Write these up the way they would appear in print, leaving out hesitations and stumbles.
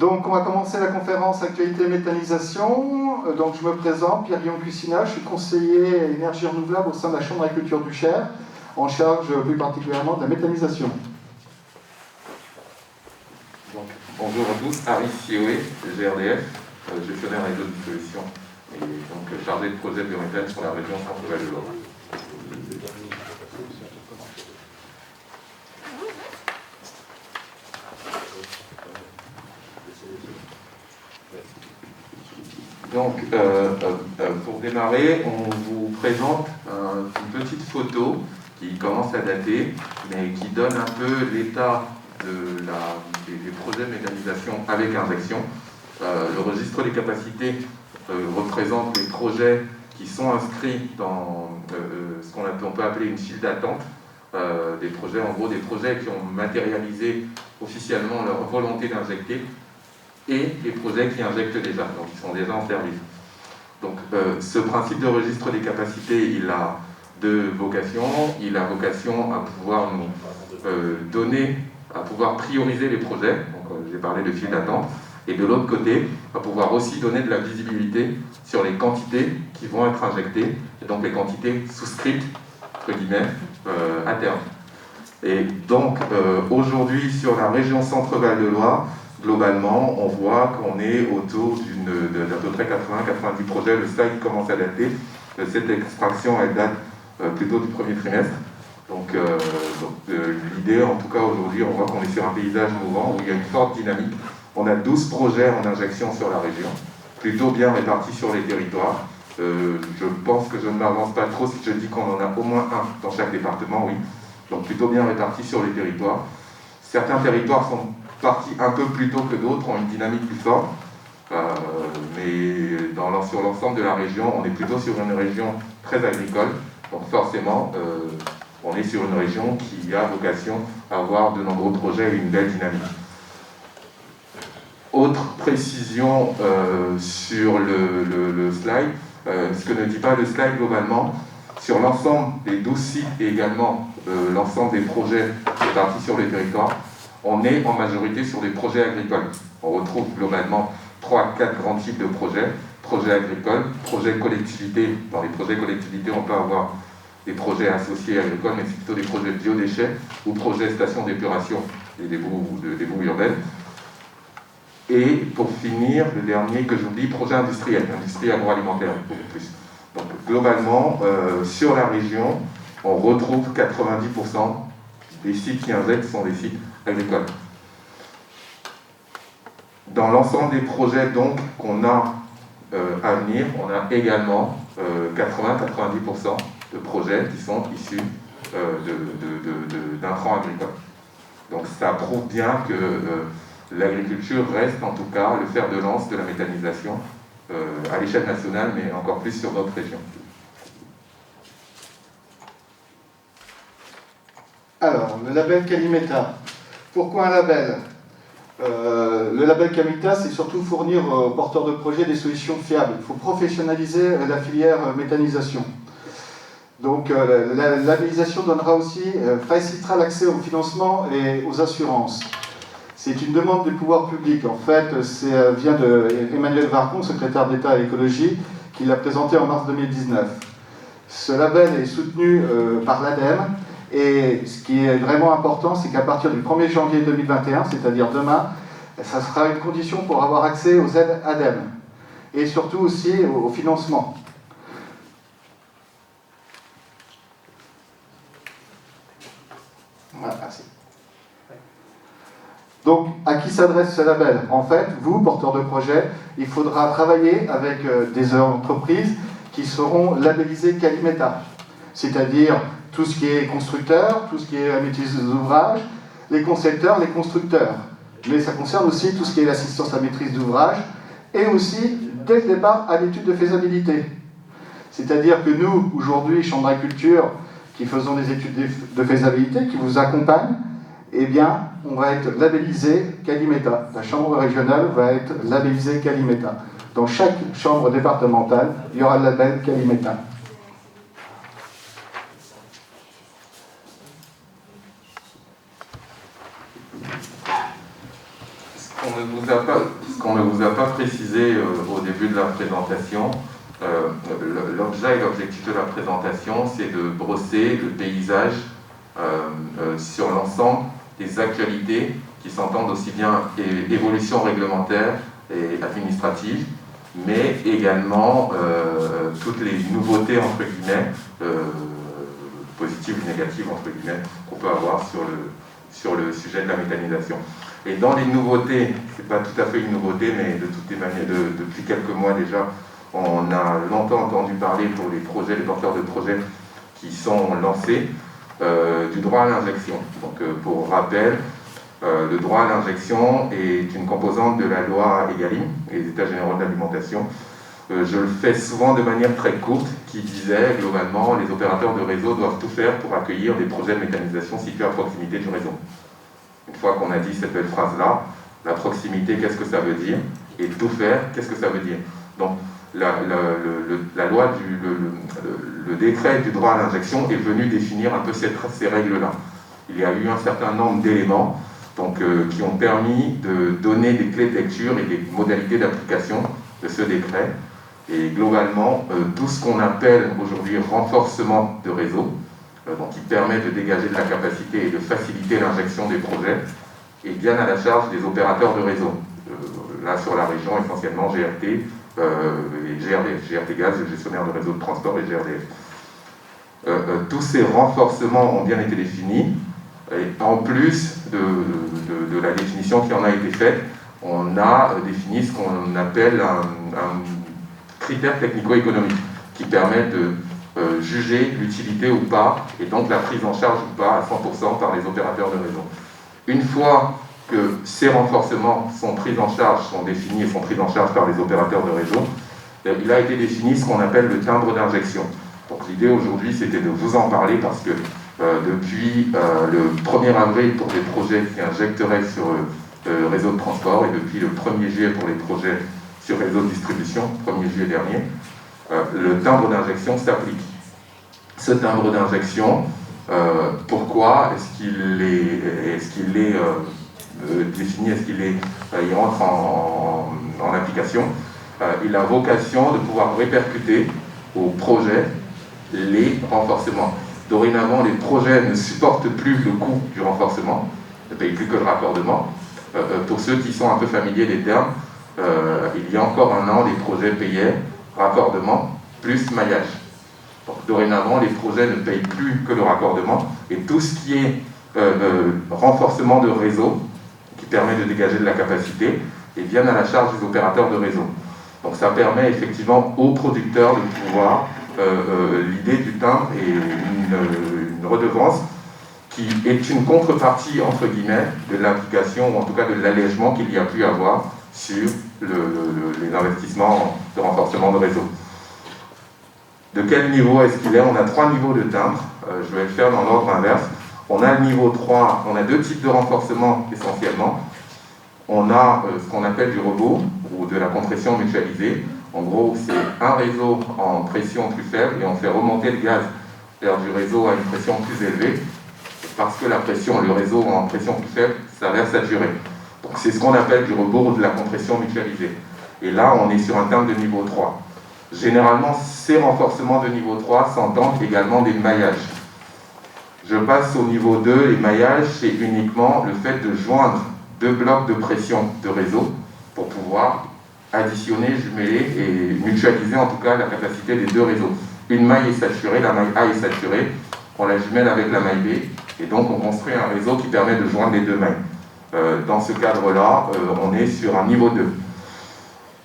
Donc, on va commencer la conférence Actualité méthanisation. Donc, je me présente, Pierre-Guillaume Cucinat, je suis conseiller énergie renouvelable au sein de la Chambre d'agriculture du Cher, en charge plus particulièrement de la méthanisation. Donc, bonjour à tous, Harry Sioé, GRDF, gestionnaire réseau de solutions et donc chargé de projet biométhane sur la région Centre-Val de Loire. Donc, pour démarrer, on vous présente une petite photo qui commence à dater, mais qui donne un peu l'état des projets de méthanisation avec injection. Le registre des capacités représente les projets qui sont inscrits dans ce qu'on peut appeler une file d'attente. Des projets, en gros, des projets qui ont matérialisé officiellement leur volonté d'injecter, et les projets qui injectent déjà, donc qui sont déjà en service. Donc ce principe de registre des capacités, il a deux vocations. Il a vocation à pouvoir nous donner, à pouvoir prioriser les projets, donc j'ai parlé de file d'attente, et de l'autre côté, à pouvoir aussi donner de la visibilité sur les quantités qui vont être injectées, et donc les quantités souscrites, entre guillemets, à terme. Et donc aujourd'hui, sur la région Centre-Val de Loire, globalement, on voit qu'on est autour d'à peu près 80-90 projets. Le slide commence à dater. Cette extraction, elle date plutôt du premier trimestre. Donc l'idée, en tout cas aujourd'hui, on voit qu'on est sur un paysage mouvant où il y a une forte dynamique. On a 12 projets en injection sur la région, plutôt bien répartis sur les territoires. Je pense que je ne m'avance pas trop si je dis qu'on en a au moins un dans chaque département, oui. Donc plutôt bien répartis sur les territoires. Certains territoires sont parties un peu plus tôt que d'autres, ont une dynamique plus forte, mais sur l'ensemble de la région, on est plutôt sur une région très agricole, donc forcément, on est sur une région qui a vocation à avoir de nombreux projets et une belle dynamique. Autre précision sur le slide, ce que ne dit pas le slide globalement, sur l'ensemble des 12 sites et également l'ensemble des projets répartis sur les territoires, on est en majorité sur des projets agricoles. On retrouve globalement 3-4 grands types de projets. Projets agricoles, projets collectivités. Dans les projets collectivités, on peut avoir des projets associés agricoles, mais c'est plutôt des projets biodéchets ou projets stations d'épuration des boues urbaines. Et pour finir, le dernier que j'oublie, projet industriel, industrie agroalimentaire, beaucoup plus. Donc globalement, sur la région, on retrouve 90% des sites qui injectent sont des sites agricoles. Dans l'ensemble des projets donc qu'on a à venir, on a également 80-90% de projets qui sont issus d'intrants agricoles. Donc ça prouve bien que l'agriculture reste en tout cas le fer de lance de la méthanisation à l'échelle nationale, mais encore plus sur notre région. Alors, le label Calimeta. Pourquoi un label ? Le label Calimeta, c'est surtout fournir aux porteurs de projets des solutions fiables. Il faut professionnaliser la filière méthanisation. Donc, la labellisation donnera aussi, facilitera l'accès au financement et aux assurances. C'est une demande du pouvoir public. En fait, ça vient d'Emmanuel Vargon, secrétaire d'État à l'écologie, qui l'a présenté en mars 2019. Ce label est soutenu par l'ADEME. Et ce qui est vraiment important, c'est qu'à partir du 1er janvier 2021, c'est-à-dire demain, ça sera une condition pour avoir accès aux aides ADEME et surtout aussi au financement. Voilà, merci. Donc, à qui s'adresse ce label ? En fait, vous, porteurs de projet, il faudra travailler avec des entreprises qui seront labellisées Calimeta, c'est-à-dire tout ce qui est constructeur, tout ce qui est la maîtrise d'ouvrage, les concepteurs, les constructeurs. Mais ça concerne aussi tout ce qui est l'assistance à la maîtrise d'ouvrage et aussi, dès le départ, à l'étude de faisabilité. C'est-à-dire que nous, aujourd'hui, Chambre d'agriculture, qui faisons des études de faisabilité, qui vous accompagnent, eh bien, on va être labellisé Calimeta. La Chambre régionale va être labellisée Calimeta. Dans chaque chambre départementale, il y aura le label Calimeta. On ne vous a pas de la présentation, l'objet et l'objectif de la présentation, c'est de brosser le paysage sur l'ensemble des actualités qui s'entendent aussi bien évolution réglementaire et administrative, mais également toutes les nouveautés, entre guillemets, positives ou négatives, entre guillemets, qu'on peut avoir sur le sujet de la méthanisation. Et dans les nouveautés, c'est pas tout à fait une nouveauté, mais de toutes les manières, depuis quelques mois déjà, on a longtemps entendu parler pour les projets, les porteurs de projets qui sont lancés, du droit à l'injection. Donc pour rappel, le droit à l'injection est une composante de la loi EGalim, les États généraux de l'alimentation. Je le fais souvent de manière très courte, qui disait globalement les opérateurs de réseau doivent tout faire pour accueillir des projets de méthanisation situés à proximité du réseau. Une fois qu'on a dit cette belle phrase-là, la proximité, qu'est-ce que ça veut dire? Et tout faire, qu'est-ce que ça veut dire? Donc la loi, le décret du droit à l'injection est venu définir un peu ces règles-là. Il y a eu un certain nombre d'éléments qui ont permis de donner des clés de lecture et des modalités d'application de ce décret. Et globalement, tout ce qu'on appelle aujourd'hui renforcement de réseau, donc qui permet de dégager de la capacité et de faciliter l'injection des projets, est bien à la charge des opérateurs de réseau. Là, sur la région, essentiellement GRT et GRDF, GRT Gaz, le gestionnaire de réseau de transport, et GRDF. Tous ces renforcements ont bien été définis, et en plus de la définition qui en a été faite, on a défini ce qu'on appelle un critère technico-économique qui permet de juger l'utilité ou pas, et donc la prise en charge ou pas à 100% par les opérateurs de réseau. Une fois que ces renforcements sont pris en charge, sont définis et sont pris en charge par les opérateurs de réseau, il a été défini ce qu'on appelle le timbre d'injection. Donc l'idée aujourd'hui, c'était de vous en parler parce que depuis le 1er avril pour les projets qui injecteraient sur le réseau de transport et depuis le 1er juillet pour les projets sur réseau de distribution, 1er juillet dernier, le timbre d'injection s'applique. Ce timbre d'injection, pourquoi est-ce qu'il est défini, il rentre en application? Il a vocation de pouvoir répercuter au projet les renforcements. Dorénavant, les projets ne supportent plus le coût du renforcement, ne payent plus que le raccordement. Pour ceux qui sont un peu familiers des termes, il y a encore un an, les projets payaient raccordement plus maillage. Donc, dorénavant, les projets ne payent plus que le raccordement, et tout ce qui est renforcement de réseau, qui permet de dégager de la capacité, et bien à la charge des opérateurs de réseau. Donc ça permet effectivement aux producteurs de pouvoir, l'idée du timbre est une redevance qui est une contrepartie, entre guillemets, de l'application, ou en tout cas de l'allègement qu'il y a pu avoir sur les investissements de renforcement de réseau. De quel niveau est-ce qu'il est? On a 3 niveaux de timbre, je vais le faire dans l'ordre inverse. On a le niveau 3, on a 2 types de renforcement essentiellement. On a ce qu'on appelle du rebours ou de la compression mutualisée. En gros, c'est un réseau en pression plus faible et on fait remonter le gaz vers du réseau à une pression plus élevée parce que le réseau en pression plus faible s'avère saturé. Donc c'est ce qu'on appelle du rebours ou de la compression mutualisée. Et là, on est sur un timbre de niveau 3. Généralement, ces renforcements de niveau 3 s'entendent également des maillages. Je passe au niveau 2, les maillages, c'est uniquement le fait de joindre 2 blocs de pression de réseau pour pouvoir additionner, jumeler et mutualiser en tout cas la capacité des 2 réseaux. Une maille est saturée, la maille A est saturée, on la jumelle avec la maille B, et donc on construit un réseau qui permet de joindre les 2 mailles. Dans ce cadre-là, on est sur un niveau 2.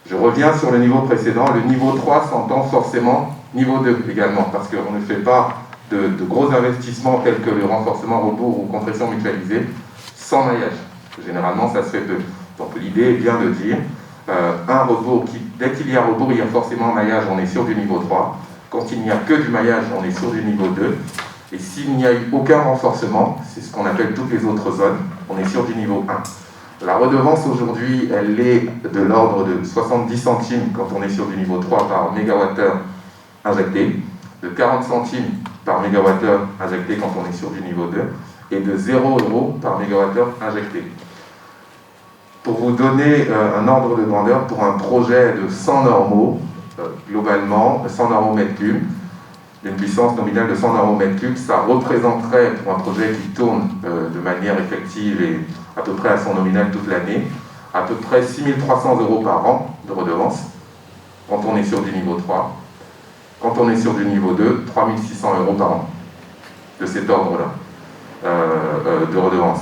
Je reviens sur le niveau précédent, le niveau 3 s'entend forcément niveau 2 également, parce qu'on ne fait pas de gros investissements tels que le renforcement rebours ou compression mutualisée sans maillage. Généralement, ça se fait peu. Donc l'idée est bien de dire, un rebours, dès qu'il y a rebours, il y a forcément un maillage, on est sur du niveau 3. Quand il n'y a que du maillage, on est sur du niveau 2. Et s'il n'y a eu aucun renforcement, c'est ce qu'on appelle toutes les autres zones, on est sur du niveau 1. La redevance aujourd'hui, elle est de l'ordre de 70 centimes quand on est sur du niveau 3 par mégawattheure injecté, de 40 centimes par mégawattheure injecté quand on est sur du niveau 2, et de 0 € par mégawattheure injecté. Pour vous donner un ordre de grandeur, pour un projet de 100 normaux, globalement, 100 normaux mètres cubes, d'une puissance nominale de 100 normaux mètres cubes, ça représenterait, pour un projet qui tourne de manière effective et à peu près à son nominal toute l'année, à peu près 6 300 € par an de redevance, quand on est sur du niveau 3. Quand on est sur du niveau 2, 3 600 € par an, de cet ordre-là, de redevance.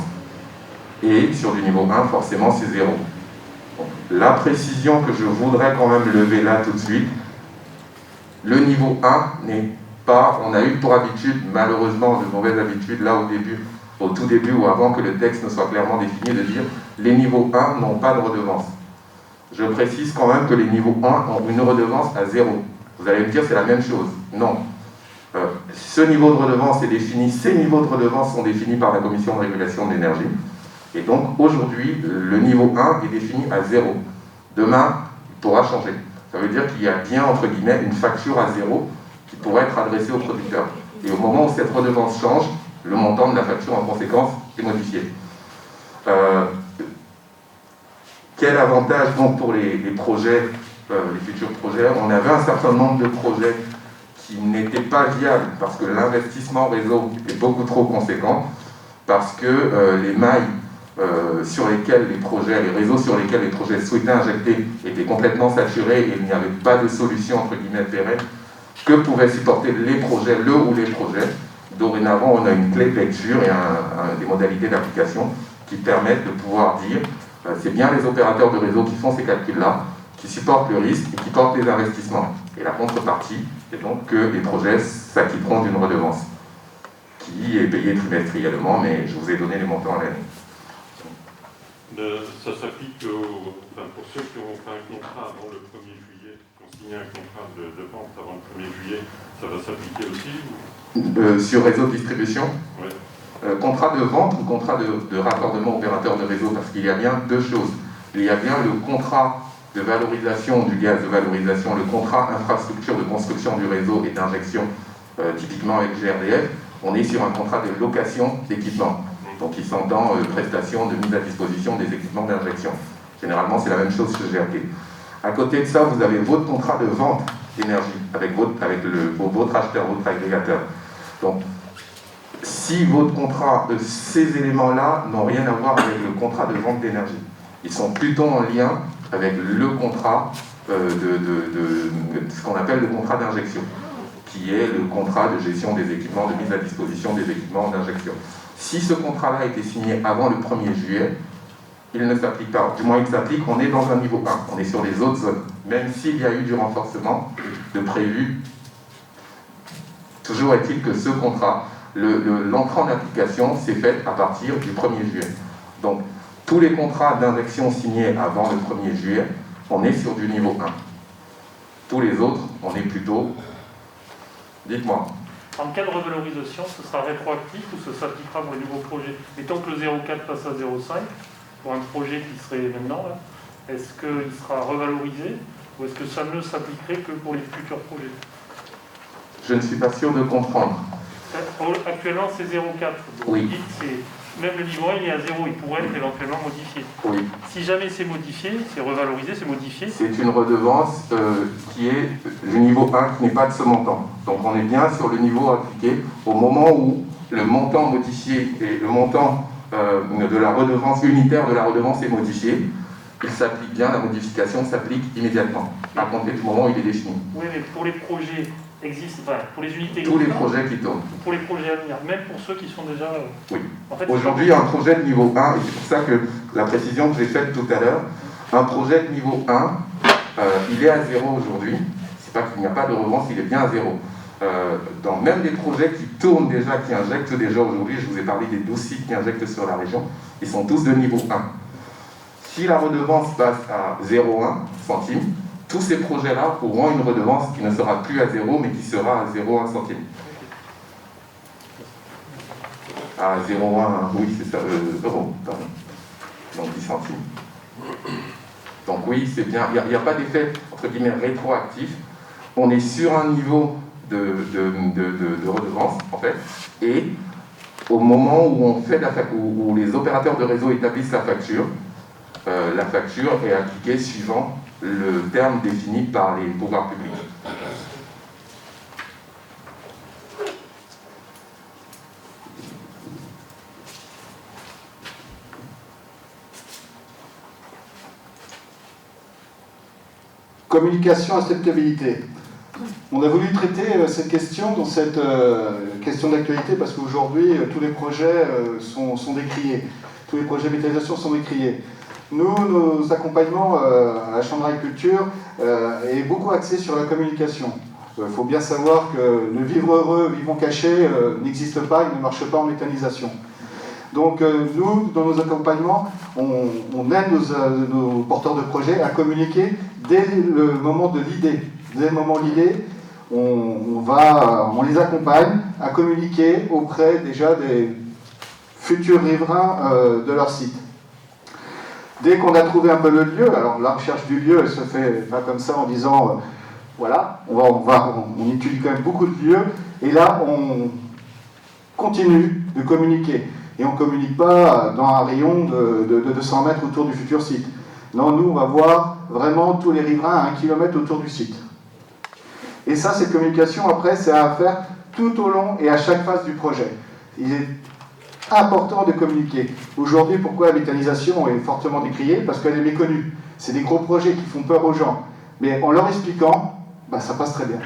Et sur du niveau 1, forcément, c'est 0. Bon, la précision que je voudrais quand même lever là tout de suite, le niveau 1 n'est pas, on a eu pour habitude, malheureusement, de mauvaises habitudes, là au tout début ou avant que le texte ne soit clairement défini, de dire les niveaux 1 n'ont pas de redevance. Je précise quand même que les niveaux 1 ont une redevance à 0. Vous allez me dire c'est la même chose. Non. Ce niveau de redevance est défini, ces niveaux de redevance sont définis par la Commission de régulation de l'énergie. Et donc aujourd'hui, le niveau 1 est défini à 0. Demain, il pourra changer. Ça veut dire qu'il y a bien, entre guillemets, une facture à 0 qui pourrait être adressée au producteur. Et au moment où cette redevance change, le montant de la facture en conséquence est modifié. Quel avantage donc pour les projets, les futurs projets? On avait un certain nombre de projets qui n'étaient pas viables parce que l'investissement réseau est beaucoup trop conséquent, parce que les mailles sur lesquelles les réseaux sur lesquels les projets souhaitaient injecter étaient complètement saturés et il n'y avait pas de solution entre guillemets pérenne que pouvaient supporter les projets, le ou les projets. Dorénavant, on a une clé de lecture et des modalités d'application qui permettent de pouvoir dire c'est bien les opérateurs de réseau qui font ces calculs-là, qui supportent le risque et qui portent les investissements. Et la contrepartie est donc que les projets s'acquitteront d'une redevance qui est payée trimestriellement, mais je vous ai donné les montants à l'année. Ça s'applique pour ceux qui ont fait un contrat avant le 1er juillet, qui ont signé un contrat de vente avant le 1er juillet, ça va s'appliquer aussi sur réseau de distribution? Oui. Contrat de vente ou contrat de raccordement opérateur de réseau? Parce qu'il y a bien deux choses. Il y a bien le contrat de valorisation du gaz de valorisation, le contrat infrastructure de construction du réseau et d'injection, typiquement avec GRDF. On est sur un contrat de location d'équipement. Donc il s'entend prestation de mise à disposition des équipements d'injection. Généralement, c'est la même chose chez GRT. À côté de ça, vous avez votre contrat de vente d'énergie avec votre acheteur, votre agrégateur. Donc, si votre contrat, ces éléments-là n'ont rien à voir avec le contrat de vente d'énergie. Ils sont plutôt en lien avec le contrat ce qu'on appelle le contrat d'injection, qui est le contrat de gestion des équipements, de mise à disposition des équipements d'injection. Si ce contrat-là a été signé avant le 1er juillet, il ne s'applique pas. Du moins, il s'applique, on est dans un niveau 1, on est sur les autres zones. Même s'il y a eu du renforcement de prévu, toujours est-il que ce contrat, l'entrée en application s'est faite à partir du 1er juillet. Donc, tous les contrats d'injection signés avant le 1er juillet, on est sur du niveau 1. Tous les autres, on est plutôt... Dites-moi. En cas de revalorisation, ce sera rétroactif ou ce s'appliquera pour les nouveaux projets? Mettons que le 0,4 passe à 0,5 pour un projet qui serait maintenant là. Est-ce qu'il sera revalorisé ou est-ce que ça ne s'appliquerait que pour les futurs projets? Je ne suis pas sûr de comprendre. Actuellement, c'est 0,4. Oui. Même le niveau 1, il est à 0, il pourrait être éventuellement modifié. Oui. Si jamais c'est modifié, c'est revalorisé, c'est modifié. C'est une redevance qui est le niveau 1 qui n'est pas de ce montant. Donc on est bien sur le niveau appliqué au moment où le montant modifié et le montant de la redevance unitaire de la redevance est modifié. Il s'applique bien, la modification s'applique immédiatement, à compter du moment où il est défini. Oui, mais pour les projets existent, enfin, pour les unités tous les projets qui tournent. Pour les projets à venir, même pour ceux qui sont déjà... Oui. En fait, aujourd'hui, un projet de niveau 1, et c'est pour ça que la précision que j'ai faite tout à l'heure, un projet de niveau 1, il est à 0 aujourd'hui. C'est pas qu'il n'y a pas de redevance, il est bien à 0. Dans même des projets qui tournent déjà, qui injectent déjà aujourd'hui, je vous ai parlé des 12 sites qui injectent sur la région, ils sont tous de niveau 1. Si la redevance passe à 0,1 centime, tous ces projets-là auront une redevance qui ne sera plus à 0, mais qui sera à 0,1 centime. À 0,1, oui, c'est ça, euros, pardon. Donc 10 centimes. Donc oui, c'est bien. Il n'y a pas d'effet, entre guillemets, rétroactif. On est sur un niveau de redevance, en fait, et au moment où on fait où les opérateurs de réseau établissent la facture, la facture est appliquée suivant le terme défini par les pouvoirs publics. Communication, acceptabilité. On a voulu traiter cette question dans cette question d'actualité parce qu'aujourd'hui, tous les projets sont décriés. Tous les projets de métallisation sont décriés. Nous, nos accompagnements à la Chambre d'agriculture est beaucoup axé sur la communication. Il faut bien savoir que le vivre heureux, vivons cachés n'existe pas, il ne marche pas en méthanisation. Donc nous, dans nos accompagnements, on aide nos porteurs de projets à communiquer dès le moment de l'idée. Dès le moment de l'idée, on les accompagne à communiquer auprès déjà des futurs riverains de leur site. Dès qu'on a trouvé un peu le lieu, alors la recherche du lieu, elle se fait pas comme ça en disant voilà, on étudie quand même beaucoup de lieux, et là on continue de communiquer. Et on ne communique pas dans un rayon de 200 mètres autour du futur site. Non, nous, on va voir vraiment tous les riverains à 1 km autour du site. Et ça, cette communication, après, c'est à faire tout au long et à chaque phase du projet. Il est important de communiquer. Aujourd'hui, pourquoi la méthanisation est fortement décriée? Parce qu'elle est méconnue. C'est des gros projets qui font peur aux gens. Mais en leur expliquant, ça passe très bien.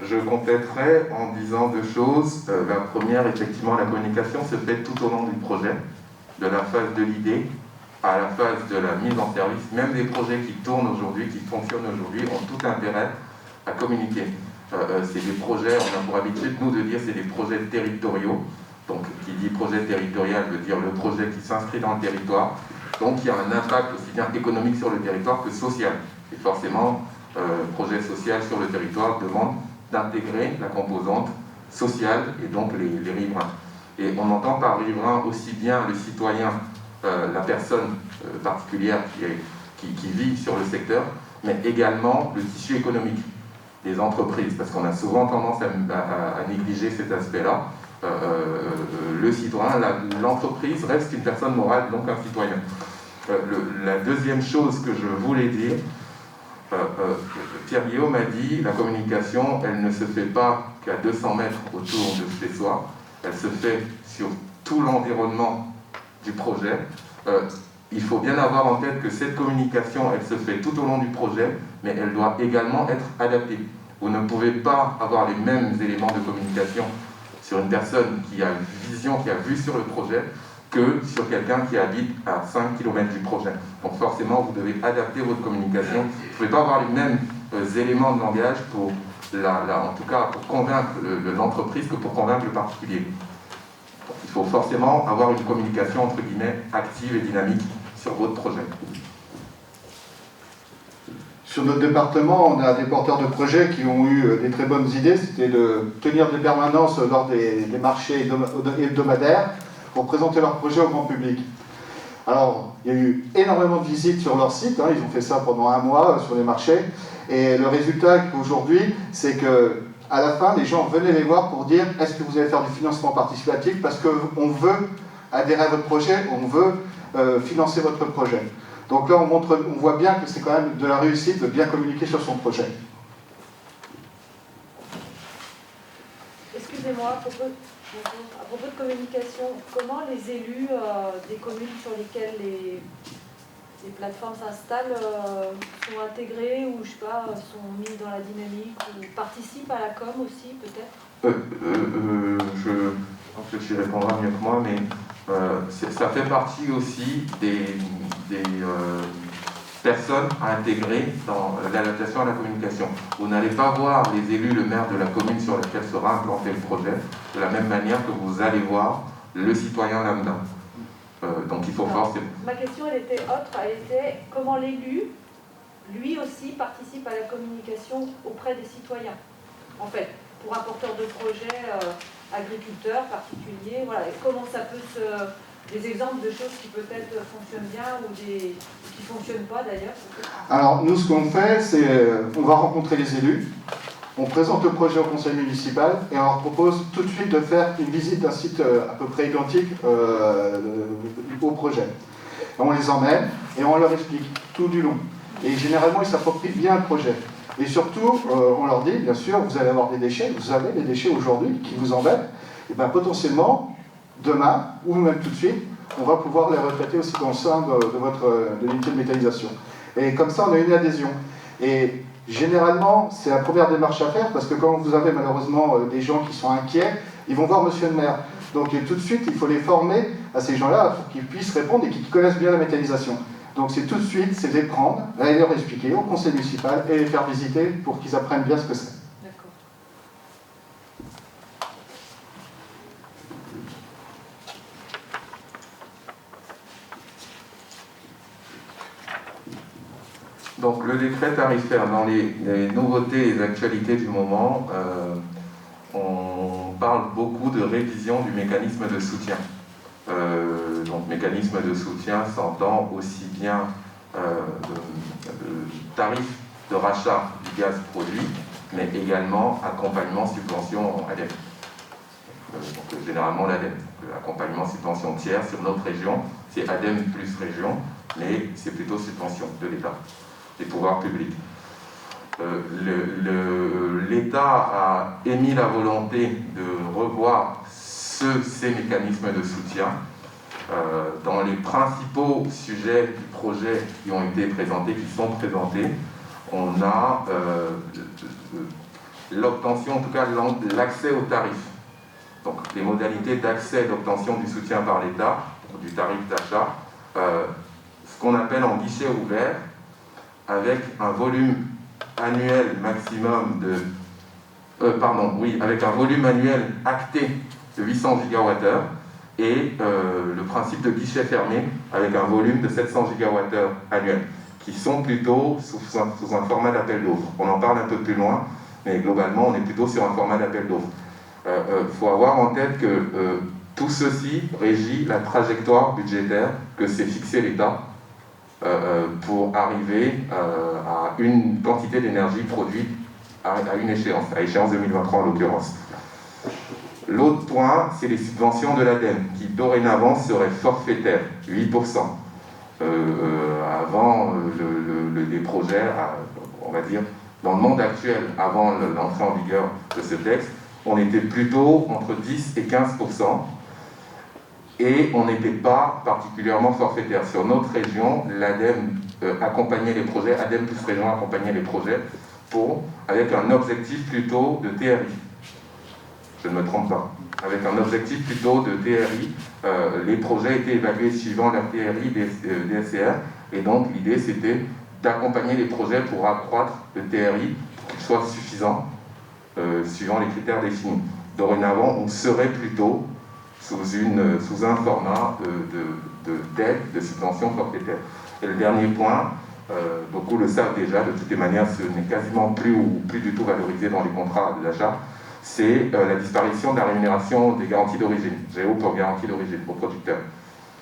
Je compléterai en disant deux choses. La première, effectivement, la communication se fait tout au long du projet, de la phase de l'idée à la phase de la mise en service. Même les projets qui tournent aujourd'hui, qui fonctionnent aujourd'hui, ont tout intérêt à communiquer. C'est des projets, on a pour habitude, nous, de dire c'est des projets territoriaux. Donc, qui dit projet territorial veut dire le projet qui s'inscrit dans le territoire. Donc, il y a un impact aussi bien économique sur le territoire que social. Et forcément, projet social sur le territoire demande d'intégrer la composante sociale et donc les riverains. Et on entend par riverain aussi bien le citoyen, la personne particulière qui vit sur le secteur, mais également le tissu économique des entreprises, parce qu'on a souvent tendance à négliger cet aspect-là. Le citoyen, l'entreprise reste une personne morale, donc un citoyen. La deuxième chose que je voulais dire, Pierre Guillaume a dit, la communication, elle ne se fait pas qu'à 200 mètres autour de chez soi, elle se fait sur tout l'environnement du projet. Il faut bien avoir en tête que cette communication, elle se fait tout au long du projet, mais elle doit également être adaptée. Vous ne pouvez pas avoir les mêmes éléments de communication sur une personne qui a une vision, qui a vu sur le projet, que sur quelqu'un qui habite à 5 km du projet. Donc forcément, vous devez adapter votre communication. Vous ne pouvez pas avoir les mêmes éléments de langage pour, en tout cas, pour convaincre l'entreprise que pour convaincre le particulier. Donc, il faut forcément avoir une communication, entre guillemets, active et dynamique sur votre projet. Sur notre département, on a des porteurs de projets qui ont eu des très bonnes idées. C'était de tenir des permanences lors des marchés hebdomadaires pour présenter leur projet au grand public. Alors, il y a eu énormément de visites sur leur site, ils ont fait ça pendant 1 mois sur les marchés, et le résultat aujourd'hui, c'est que à la fin, les gens venaient les voir pour dire « Est-ce que vous allez faire du financement participatif ?» parce qu'on veut adhérer à votre projet, on veut financer votre projet. Donc là, on voit bien que c'est quand même de la réussite de bien communiquer sur son projet. Excusez-moi, à propos de communication, comment les élus des communes sur lesquelles les plateformes s'installent sont intégrés ou, je sais pas, sont mis dans la dynamique ou participent à la com aussi, peut-être Je pense que tu répondras mieux que moi, mais ça fait partie aussi des personnes à intégrer dans l'adaptation à la communication. Vous n'allez pas voir les élus, le maire de la commune sur laquelle sera implanté le projet, de la même manière que vous allez voir le citoyen lambda. Donc il faut forcément... Ma question, elle était autre, elle était comment l'élu, lui aussi, participe à la communication auprès des citoyens. En fait, pour un porteur de projet, agriculteur, particulier, voilà, et comment ça peut des exemples de choses qui peut-être fonctionnent bien ou qui ne fonctionnent pas d'ailleurs. Alors nous, ce qu'on fait, c'est on va rencontrer les élus On présente le projet au conseil municipal et on leur propose tout de suite de faire une visite d'un site à peu près identique au projet. Et on les emmène et on leur explique tout du long. Et généralement, ils s'approprient bien le projet. Et surtout, on leur dit, bien sûr, vous allez avoir des déchets, vous avez des déchets aujourd'hui qui vous embêtent, et bien potentiellement, demain, ou même tout de suite, on va pouvoir les retraiter aussi dans le sein de l'unité de méthanisation. Et comme ça, on a une adhésion. Et généralement, c'est la première démarche à faire, parce que quand vous avez malheureusement des gens qui sont inquiets, ils vont voir monsieur le maire. Donc tout de suite, il faut les former à ces gens-là pour qu'ils puissent répondre et qu'ils connaissent bien la méthanisation. Donc c'est tout de suite, c'est les prendre, aller leur expliquer au conseil municipal et les faire visiter pour qu'ils apprennent bien ce que c'est. D'accord. Donc le décret tarifaire, dans les nouveautés et les actualités du moment, on parle beaucoup de révision du mécanisme de soutien. Donc mécanisme de soutien s'entend aussi bien tarif de rachat du gaz produit, mais également accompagnement subvention ADEME. Donc généralement l'ADEME. Accompagnement subvention tiers sur notre région, c'est ADEME plus région, mais c'est plutôt subvention de l'État, des pouvoirs publics. L'État a émis la volonté de revoir ces mécanismes de soutien. Dans les principaux sujets du projet qui ont été présentés, qui sont présentés, on a l'obtention, en tout cas l'accès aux tarifs. Donc les modalités d'accès et d'obtention du soutien par l'État, du tarif d'achat, ce qu'on appelle en guichet ouvert, avec un volume annuel maximum avec un volume annuel acté de 800 GWh et le principe de guichet fermé avec un volume de 700 GWh annuel, qui sont plutôt sous un format d'appel d'offres. On en parle un peu plus loin, mais globalement, on est plutôt sur un format d'appel d'offres. Faut avoir en tête que tout ceci régit la trajectoire budgétaire que s'est fixé l'État pour arriver à une quantité d'énergie produite à une échéance, à échéance 2023 en l'occurrence. L'autre point, c'est les subventions de l'ADEME, qui dorénavant seraient forfaitaires, 8%. Avant les projets, on va dire, dans le monde actuel, avant l'entrée en vigueur de ce texte, on était plutôt entre 10 et 15%, et on n'était pas particulièrement forfaitaire. Sur notre région, l'ADEME accompagnait les projets, ADEME plus région accompagnait les projets, avec un objectif plutôt de TRI. Je ne me trompe pas. Avec un objectif plutôt de TRI, les projets étaient évalués suivant leur TRI, DSCR, et donc l'idée c'était d'accompagner les projets pour accroître le TRI, pour qu'il soit suffisant, suivant les critères définis. Dorénavant, on serait plutôt sous un format d'aide, de subvention forfaitaire. Et le dernier point, beaucoup le savent déjà, de toutes les manières, ce n'est quasiment plus du tout valorisé dans les contrats d'achat, c'est la disparition de la rémunération des garanties d'origine, GO pour garantie d'origine, aux producteurs.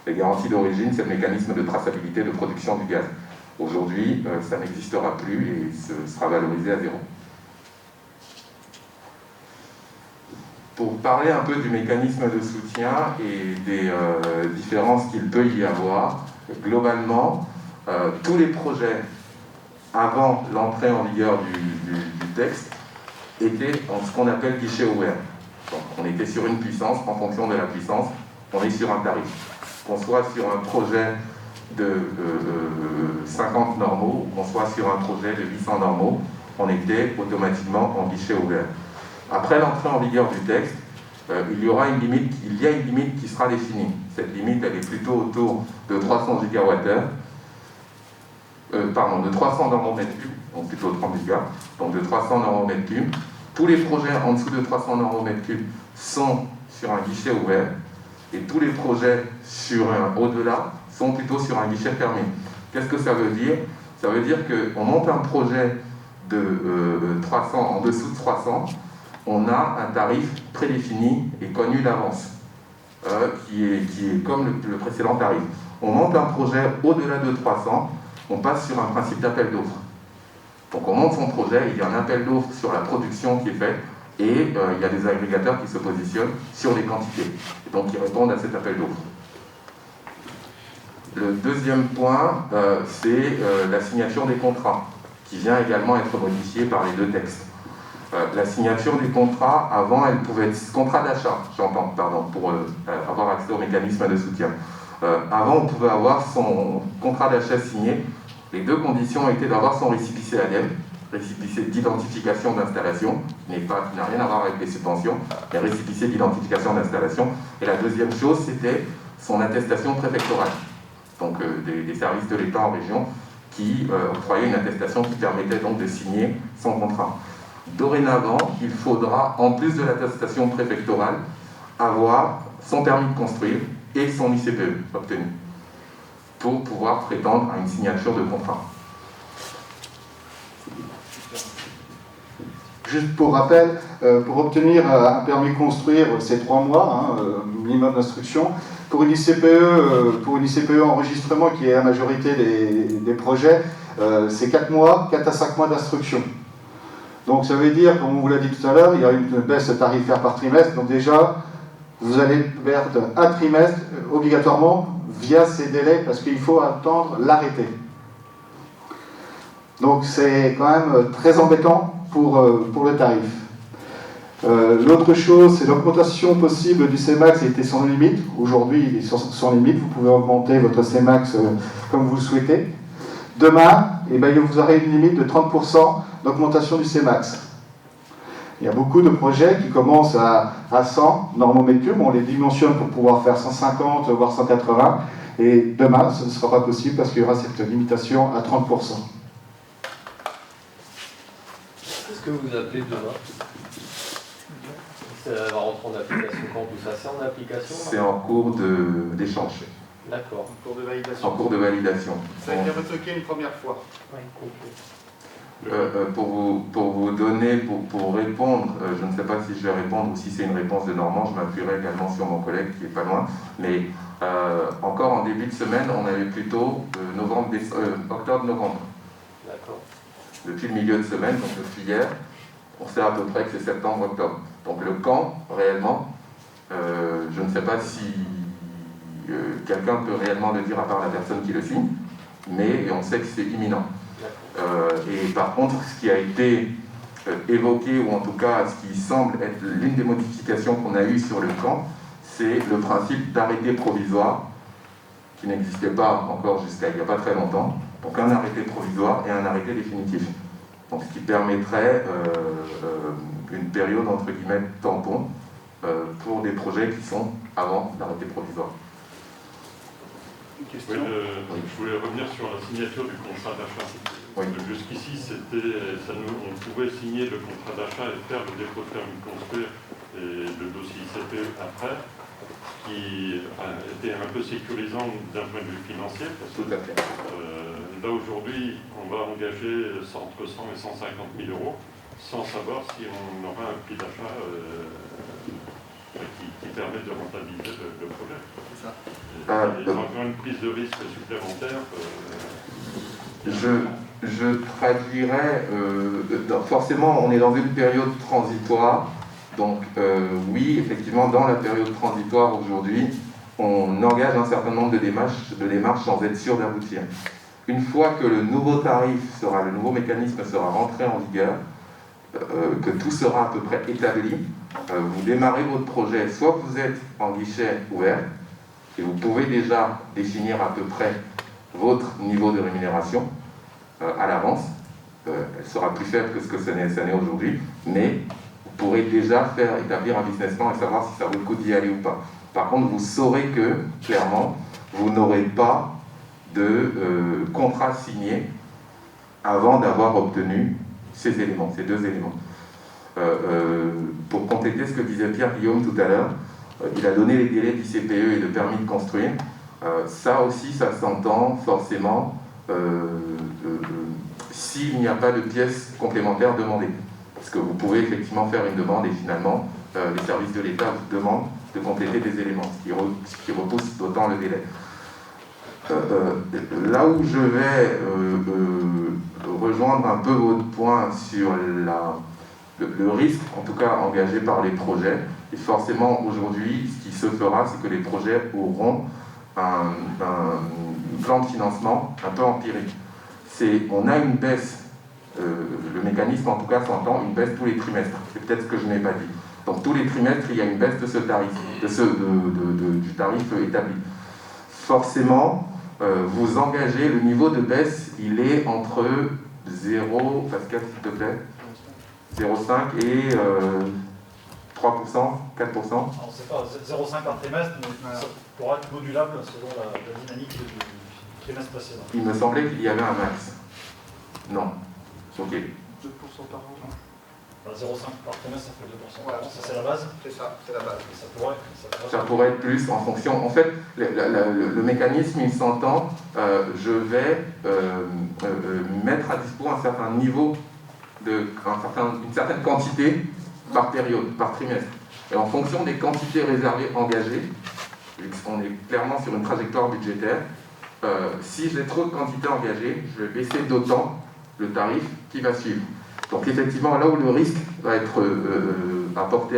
Les garanties d'origine, c'est le mécanisme de traçabilité de production du gaz. Aujourd'hui, ça n'existera plus et ce sera valorisé à zéro. Pour parler un peu du mécanisme de soutien et des différences qu'il peut y avoir, globalement, tous les projets avant l'entrée en vigueur du texte étaient en ce qu'on appelle guichet ouvert. Donc on était sur une puissance, en fonction de la puissance, on est sur un tarif. Qu'on soit sur un projet de 50 normaux, qu'on soit sur un projet de 800 normaux, on était automatiquement en guichet ouvert. Après l'entrée en vigueur du texte, il y a une limite qui sera définie. Cette limite, elle est plutôt autour de 300 GWh, de 300 normomètres cubes, donc plutôt 30 gigas, donc de 300 normomètres cubes. Tous les projets en dessous de 300 normomètres cubes sont sur un guichet ouvert, et tous les projets au-delà sont plutôt sur un guichet fermé. Qu'est-ce que ça veut dire? Ça veut dire qu'on monte un projet de 300, en dessous de 300, on a un tarif prédéfini et connu d'avance, qui est comme le précédent tarif. On monte un projet au-delà de 300, on passe sur un principe d'appel d'offres. Donc on monte son projet, il y a un appel d'offres sur la production qui est faite, et il y a des agrégateurs qui se positionnent sur les quantités, et donc qui répondent à cet appel d'offres. Le deuxième point, c'est la signature des contrats, qui vient également être modifiée par les deux textes. La signature des contrats, avant, elle pouvait être contrat d'achat, j'entends, pardon, pour avoir accès au mécanisme de soutien. Avant, on pouvait avoir son contrat d'achat signé. Les deux conditions étaient d'avoir son récépissé ADEME, récépissé d'identification d'installation, qui n'a rien à voir avec les subventions, mais récépissé d'identification d'installation. Et la deuxième chose, c'était son attestation préfectorale, donc des services de l'État en région, qui octroyaient une attestation qui permettait donc de signer son contrat. Dorénavant, il faudra, en plus de l'attestation préfectorale, avoir son permis de construire et son ICPE obtenu pour pouvoir prétendre à une signature de contrat. Juste pour rappel, pour obtenir un permis de construire, c'est 3 mois, minimum d'instruction. Pour une ICPE enregistrement, qui est la majorité des projets, c'est 4 mois, 4 à 5 mois d'instruction. Donc ça veut dire, comme on vous l'a dit tout à l'heure, il y a une baisse tarifaire par trimestre. Donc déjà, vous allez perdre un trimestre obligatoirement via ces délais, parce qu'il faut attendre l'arrêté. Donc c'est quand même très embêtant pour le tarif. L'autre chose, c'est l'augmentation possible du CEMAX a été sans limite. Aujourd'hui, il est sans limite. Vous pouvez augmenter votre CEMAX comme vous le souhaitez. Demain, vous aurez une limite de 30% d'augmentation du CEMAX. Il y a beaucoup de projets qui commencent à 100 normaux-mètres cubes. On les dimensionne pour pouvoir faire 150, voire 180. Et demain, ce ne sera pas possible parce qu'il y aura cette limitation à 30%. Qu'est-ce que vous appelez demain? Ça va rentrer en application quand tout ça? C'est en application? C'est en cours d'échange. D'accord. En cours de validation. En cours de validation. Ça a été retoqué une première fois. Oui, ok. Pour vous donner, pour répondre, je ne sais pas si je vais répondre ou si c'est une réponse de Normand, je m'appuierai également sur mon collègue qui est pas loin, mais encore en début de semaine, on avait plutôt octobre-novembre. D'accord. Depuis le milieu de semaine, donc depuis hier, on sait à peu près que c'est septembre-octobre. Donc le quand, réellement, je ne sais pas si quelqu'un peut réellement le dire à part la personne qui le signe, mais on sait que c'est imminent. Et par contre, ce qui a été évoqué, ou en tout cas ce qui semble être l'une des modifications qu'on a eues sur le camp, c'est le principe d'arrêté provisoire, qui n'existait pas encore jusqu'à il n'y a pas très longtemps. Donc un arrêté provisoire et un arrêté définitif. Donc ce qui permettrait une période entre guillemets tampon pour des projets qui sont avant l'arrêté provisoire. Oui, je voulais revenir sur la signature du contrat d'achat. Oui. Jusqu'ici, on pouvait signer le contrat d'achat et faire le dépôt de permis de construire et le dossier ICPE après, ce qui était un peu sécurisant d'un point de vue financier. Parce que, tout à fait. Là, aujourd'hui, on va engager entre 100 et 150 000 euros sans savoir si on aura un prix d'achat qui permet de rentabiliser le projet. C'est ça. Et encore une prise de risque supplémentaire. Je traduirais, forcément on est dans une période transitoire, donc oui, effectivement dans la période transitoire aujourd'hui, on engage un certain nombre de démarches sans être sûr d'aboutir. Une fois que le nouveau tarif le nouveau mécanisme sera rentré en vigueur, que tout sera à peu près établi, vous démarrez votre projet, soit vous êtes en guichet ouvert, et vous pouvez déjà définir à peu près votre niveau de rémunération à l'avance. Elle sera plus faible que ce que ça n'est aujourd'hui, mais vous pourrez déjà établir un business plan et savoir si ça vaut le coup d'y aller ou pas. Par contre, vous saurez que, clairement, vous n'aurez pas de contrat signé avant d'avoir obtenu ces deux éléments. Pour compléter ce que disait Pierre-Guillaume tout à l'heure, il a donné les délais d'ICPE et de permis de construire. Ça aussi, ça s'entend forcément s'il n'y a pas de pièces complémentaires demandées. Parce que vous pouvez effectivement faire une demande et finalement, les services de l'État vous demandent de compléter des éléments, ce qui repousse d'autant le délai. Là où je vais rejoindre un peu votre point sur le risque, en tout cas engagé par les projets. Et forcément, aujourd'hui, ce qui se fera, c'est que les projets auront un plan de financement un peu empirique. On a une baisse, le mécanisme en tout cas s'entend, une baisse tous les trimestres. C'est peut-être ce que je n'ai pas dit. Donc tous les trimestres, il y a une baisse de ce tarif, du tarif établi. Forcément, vous engagez, le niveau de baisse, il est entre 0, Pascal s'il te plaît, 0,5 et 3%, 4%. Alors, c'est pas 0,5 par trimestre, mais ça pourra être modulable selon la dynamique du trimestre précédent. Il me semblait qu'il y avait un max. Non. Ok. 2% par an. 0,5 par trimestre, ça fait 2%. Voilà. Ça, c'est la base. C'est ça, c'est la base. Et Ça pourrait être plus en fonction. En fait, le mécanisme, il s'entend. Je vais mettre à disposition un certain niveau, une certaine quantité par période, par trimestre. Et en fonction des quantités réservées engagées, on est clairement sur une trajectoire budgétaire, si j'ai trop de quantités engagées, je vais baisser d'autant le tarif qui va suivre. Donc effectivement, là où le risque va être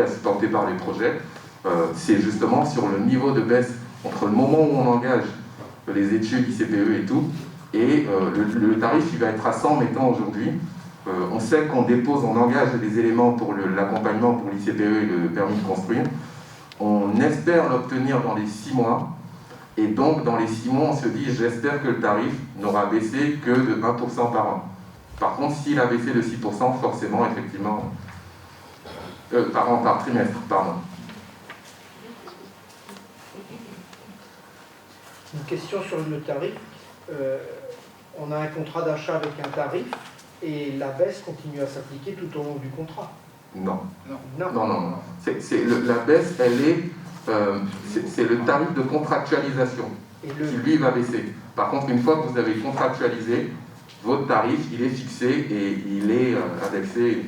supporté par les projets, c'est justement sur le niveau de baisse entre le moment où on engage les études ICPE et tout, et le tarif il va être à 100, mettons aujourd'hui. On sait qu'on dépose, on engage des éléments pour l'accompagnement pour l'ICPE et le permis de construire. On espère l'obtenir dans les 6 mois, et donc dans les 6 mois, on se dit, j'espère que le tarif n'aura baissé que de 1% par an. Par contre, s'il a baissé de 6%, forcément, effectivement, par trimestre, pardon. Une question sur le tarif. On a un contrat d'achat avec un tarif et la baisse continue à s'appliquer tout au long du contrat. Non. Non. La baisse, elle est, c'est le tarif de contractualisation qui, lui, va baisser. Par contre, une fois que vous avez contractualisé, votre tarif, il est fixé et il est indexé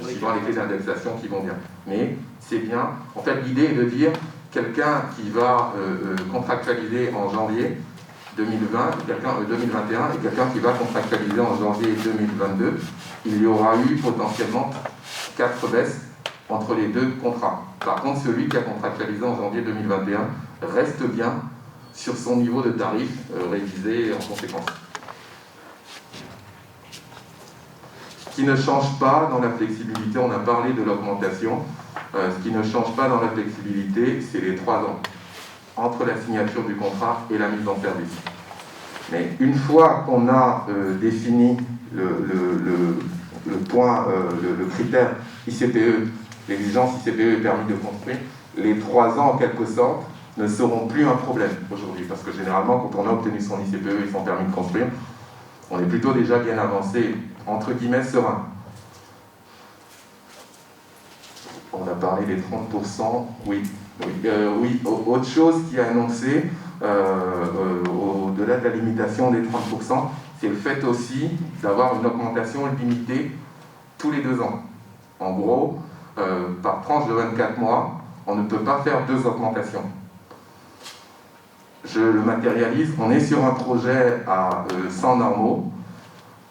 suivant les clés d'indexation qui vont bien. Mais c'est bien. En fait, l'idée est de dire quelqu'un qui va contractualiser en janvier 2020, 2021 et quelqu'un qui va contractualiser en janvier 2022, il y aura eu potentiellement 4 baisses entre les deux contrats. Par contre, celui qui a contractualisé en janvier 2021 reste bien sur son niveau de tarif révisé en conséquence. Ce qui ne change pas dans la flexibilité, on a parlé de l'augmentation, ce qui ne change pas dans la flexibilité, c'est les 3 ans entre la signature du contrat et la mise en service. Mais une fois qu'on a défini le point, le critère ICPE, l'exigence ICPE et permis de construire, les 3 ans en quelque sorte ne seront plus un problème aujourd'hui, parce que généralement quand on a obtenu son ICPE et son permis de construire, on est plutôt déjà bien avancé, entre guillemets, serein. On a parlé des 30%, oui. Autre chose qui est annoncé, au-delà de la limitation des 30%, c'est le fait aussi d'avoir une augmentation limitée tous les 2 ans. En gros, par tranche de 24 mois, on ne peut pas faire 2 augmentations. Je le matérialise, on est sur un projet à 100 normaux,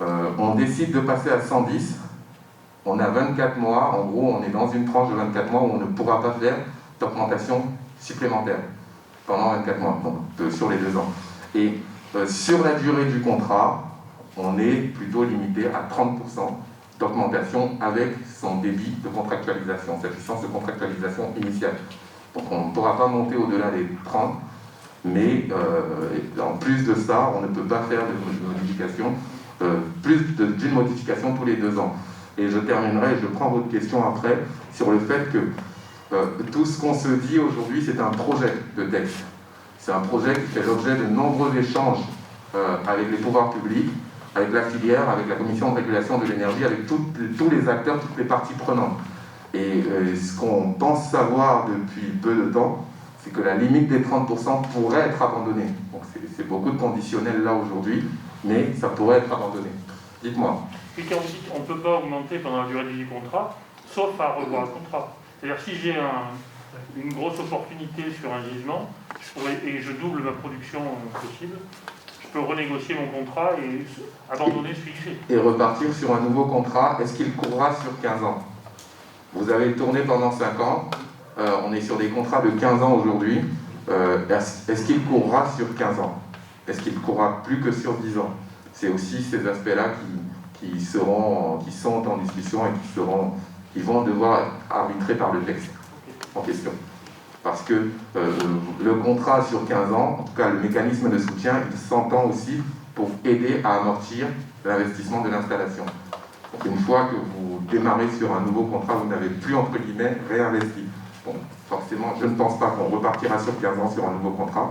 on décide de passer à 110, on a 24 mois, en gros on est dans une tranche de 24 mois où on ne pourra pas faire d'augmentation supplémentaire pendant 24 mois, donc sur les 2 ans. Et sur la durée du contrat, on est plutôt limité à 30% d'augmentation avec son débit de contractualisation, sa puissance de contractualisation initiale. Donc on ne pourra pas monter au-delà des 30, mais en plus de ça, on ne peut pas faire de modification, d'une modification tous les 2 ans. Et je terminerai, je prends votre question après, sur le fait que tout ce qu'on se dit aujourd'hui, c'est un projet de texte. C'est un projet qui fait l'objet de nombreux échanges avec les pouvoirs publics, avec la filière, avec la commission de régulation de l'énergie, avec tous les acteurs, toutes les parties prenantes. Et ce qu'on pense savoir depuis peu de temps, c'est que la limite des 30% pourrait être abandonnée. Donc c'est beaucoup de conditionnels là aujourd'hui, mais ça pourrait être abandonné. Dites-moi. Puis quand on dit qu'on ne peut pas augmenter pendant la durée du contrat, sauf à revoir le contrat. C'est-à-dire si j'ai une grosse opportunité sur un gisement, et je double ma production possible, je peux renégocier mon contrat et abandonner celui que j'ai. Et repartir sur un nouveau contrat, est-ce qu'il courra sur 15 ans? Vous avez tourné pendant 5 ans, on est sur des contrats de 15 ans aujourd'hui, est-ce qu'il courra sur 15 ans? Est-ce qu'il courra plus que sur 10 ans? C'est aussi ces aspects-là qui sont en discussion et qui vont devoir être arbitrés par le texte en question. Parce que le contrat sur 15 ans, en tout cas le mécanisme de soutien, il s'entend aussi pour aider à amortir l'investissement de l'installation. Donc une fois que vous démarrez sur un nouveau contrat, vous n'avez plus, entre guillemets, réinvesti. Bon, forcément, je ne pense pas qu'on repartira sur 15 ans sur un nouveau contrat.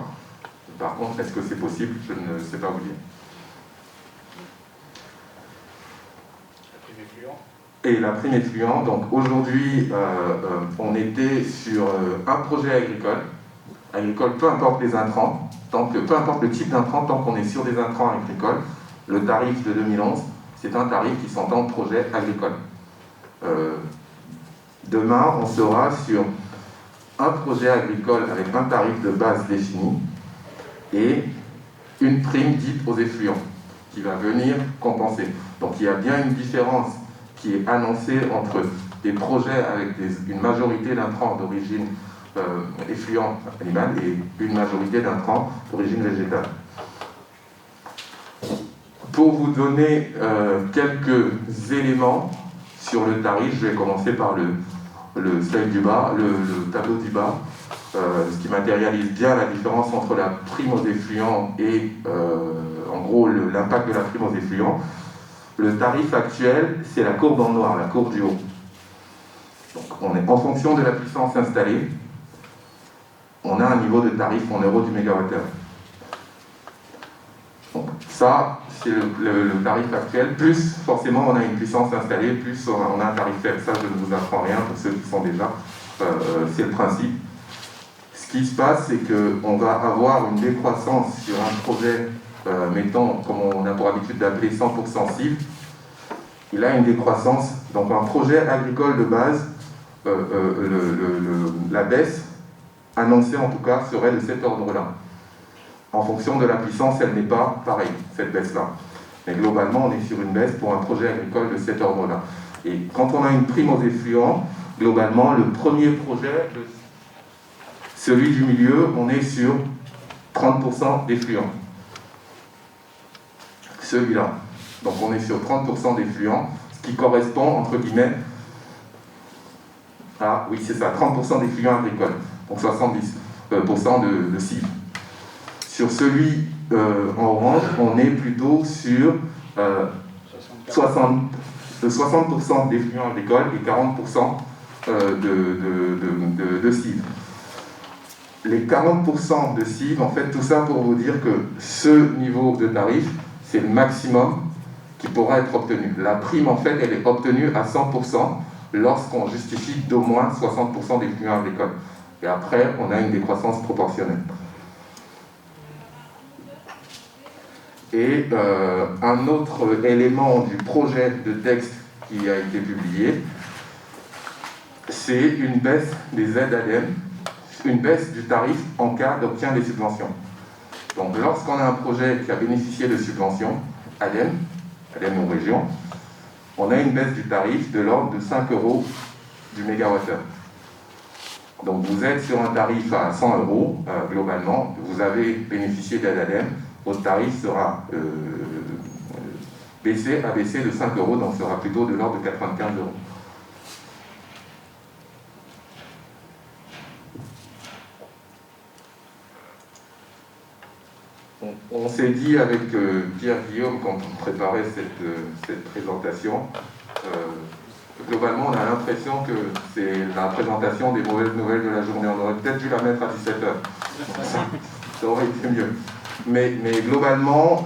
Par contre, est-ce que c'est possible? Je ne sais pas vous dire. Et la prime effluent, donc aujourd'hui, on était sur un projet agricole, peu importe les intrants, peu importe le type d'intrant, tant qu'on est sur des intrants agricoles, le tarif de 2011, c'est un tarif qui s'entend projet agricole. Demain, on sera sur un projet agricole avec un tarif de base défini et une prime dite aux effluents qui va venir compenser. Donc il y a bien une différence qui est annoncée entre des projets avec une majorité d'intrants d'origine effluent animal et une majorité d'intrants d'origine végétale. Pour vous donner quelques éléments sur le tarif, je vais commencer par le slide du bas, le tableau du bas, ce qui matérialise bien la différence entre la prime aux effluents et en gros l'impact de la prime aux effluents. Le tarif actuel, c'est la courbe en noir, la courbe du haut. Donc on est en fonction de la puissance installée, on a un niveau de tarif en euros du mégawattheure. Donc ça, c'est le tarif actuel, plus forcément on a une puissance installée, plus on a un tarif faible. Ça, je ne vous apprends rien pour ceux qui sont déjà, c'est le principe. Ce qui se passe, c'est qu'on va avoir une décroissance sur un projet, mettons, comme on a pour habitude d'appeler 100% cible. Il a une décroissance, donc un projet agricole de base, la baisse annoncée en tout cas serait de cet ordre-là. En fonction de la puissance, elle n'est pas pareille, cette baisse-là. Mais globalement, on est sur une baisse pour un projet agricole de cet ordre-là. Et quand on a une prime aux effluents, globalement, le premier projet, celui du milieu, on est sur 30% d'effluents. Celui-là. Donc on est sur 30% d'effluents, ce qui correspond, entre guillemets, à, oui c'est ça, 30% d'effluents agricoles, donc 70% de cibles. Sur celui en orange, on est plutôt sur 60% d'effluents agricoles et 40% de cibles. Les 40% de cibles, en fait, tout ça pour vous dire que ce niveau de tarif, c'est le maximum qui pourra être obtenu. La prime, en fait, elle est obtenue à 100% lorsqu'on justifie d'au moins 60% d'effluents agricoles. Et après, on a une décroissance proportionnelle. Et un autre élément du projet de texte qui a été publié, c'est une baisse des aides ADEME, une baisse du tarif en cas d'obtien des subventions. Donc lorsqu'on a un projet qui a bénéficié de subventions, ADEME aux régions, on a une baisse du tarif de l'ordre de 5 € du mégawattheure. Donc vous êtes sur un tarif à 100 € globalement, vous avez bénéficié d'aide ADEME, votre tarif sera abaissé de 5 €, donc sera plutôt de l'ordre de 95 €. On s'est dit avec Pierre-Guillaume quand on préparait cette présentation, globalement on a l'impression que c'est la présentation des mauvaises nouvelles de la journée. On aurait peut-être dû la mettre à 17h. Ça aurait été mieux. Mais globalement,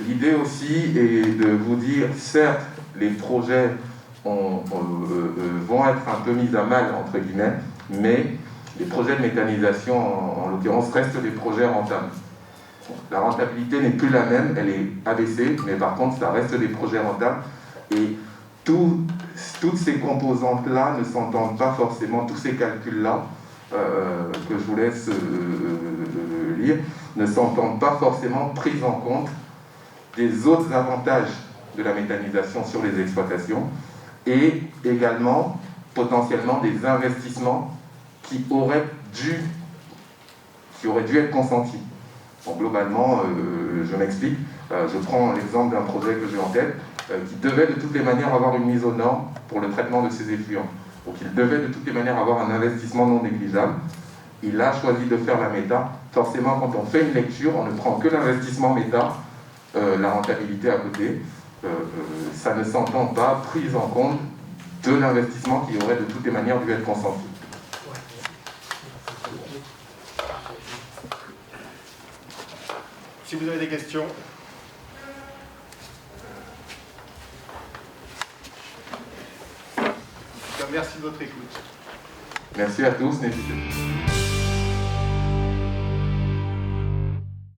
l'idée aussi est de vous dire, certes, les projets vont être un peu mis à mal, entre guillemets, mais les projets de méthanisation, en l'occurrence, restent des projets rentables. La rentabilité n'est plus la même, elle est abaissée, mais par contre, ça reste des projets rentables. Et toutes ces composantes-là ne s'entendent pas forcément, tous ces calculs-là que je vous laisse lire ne s'entendent pas forcément prises en compte des autres avantages de la méthanisation sur les exploitations et également potentiellement des investissements qui auraient dû être consentis. Donc, globalement, je m'explique. Je prends l'exemple d'un projet que j'ai en tête qui devait de toutes les manières avoir une mise aux normes pour le traitement de ces effluents. Donc il devait de toutes les manières avoir un investissement non négligeable. Il a choisi de faire la méta. Forcément, quand on fait une lecture, on ne prend que l'investissement méta, la rentabilité à côté. Ça ne s'entend pas prise en compte de l'investissement qui aurait de toutes les manières dû être consenti. Si vous avez des questions. Merci de votre écoute. Merci à tous, n'hésitez pas.